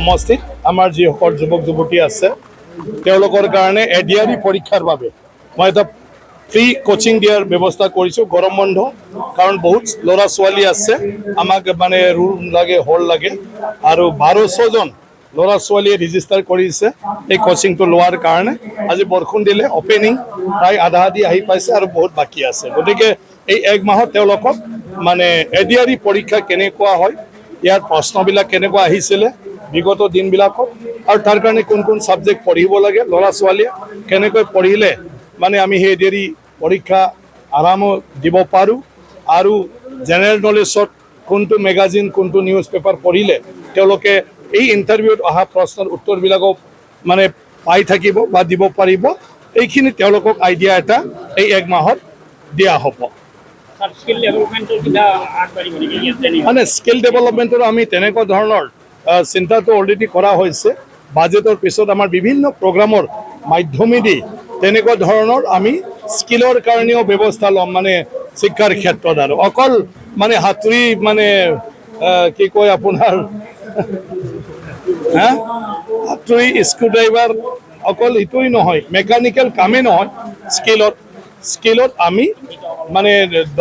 সমষ্টিত আমাৰ যিসকল যুৱক যুৱতী আছে তেওঁলোকৰ কাৰণে এডিআৰই পৰীক্ষাৰ বাবে মই এটা ফ্ৰী কোচিং দিয়াৰ ব্যৱস্থা কৰিছোঁ গৰম বন্ধ কাৰণ বহুত ল'ৰা ছোৱালী আছে আমাক মানে ৰুম লাগে হল লাগে আৰু 1200জন ল'ৰা ছোৱালীয়ে ৰেজিষ্টাৰ কৰিছে এই কোচিংটো লোৱাৰ কাৰণে আজি বৰষুণ দিলে অপেনিং প্ৰায় আধা আধি আহি পাইছে আৰু বহুত বাকী আছে গতিকে এই এক মাহত তেওঁলোকক মানে এডিআৰই পৰীক্ষা কেনেকুৱা হয় ইয়াৰ প্ৰশ্নবিলাক কেনেকুৱা আহিছিলে বিগত দিনবিলাকত আৰু তাৰ কাৰণে কোন কোন সাবজেক্ট পঢ়িব লাগে ল'ৰা ছোৱালীয়ে কেনেকৈ পঢ়িলে মানে আমি সেই এডিআৰই পৰীক্ষা আৰামত দিব পাৰোঁ আৰু জেনেৰেল নলেজত কোনটো মেগাজিন কোনটো নিউজ পেপাৰ পঢ়িলে তেওঁলোকে এই ইণ্টাৰভিউত অহা প্ৰশ্নৰ উত্তৰবিলাকো মানে পাই থাকিব বা দিব পাৰিব এইখিনি তেওঁলোকক আইডিয়া এটা এই এক মাহত দিয়া হ'ব মানে স্কিল ডেভেলপমেণ্টৰ আমি তেনেকুৱা ধৰণৰ চিন্তাটো অলৰেডি কৰা হৈছে বাজেটৰ পিছত আমাৰ বিভিন্ন প্ৰগ্ৰামৰ মাধ্যমেদি তেনেকুৱা ধৰণৰ আমি স্কিলৰ কাৰণেও ব্যৱস্থা ল'ম মানে শিক্ষাৰ ক্ষেত্ৰত আৰু অকল মানে হাতুৰি মানে কি কয় আপোনাৰ হাতুৰি স্ক্ৰুড্ৰাইভাৰ অকল ইটোই নহয় মেকানিকেল কামেই নহয় স্কিলত আমি মানে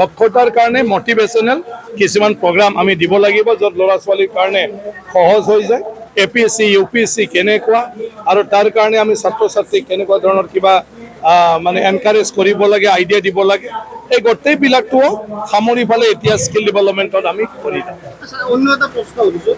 দক্ষতাৰ কাৰণে মটিভেশ্যনেল কিছুমান প্ৰগ্ৰাম আমি দিব লাগিব য'ত ল'ৰা ছোৱালীৰ কাৰণে সহজ হৈ যায় APSC UPSC কেনেকুৱা আৰু তাৰ কাৰণে আমি ছাত্ৰ ছাত্ৰীক কেনেকুৱা ধৰণৰ কিবা মানে এনকাৰেজ কৰিব লাগে আইডিয়া দিব লাগে এই গোটেইবিলাকটো সামৰি ফালে এতিয়া স্কিল ডেভেলপমেণ্টত আমি কৰি যাম। অন্য এটা প্ৰশ্ন সুধিছোঁ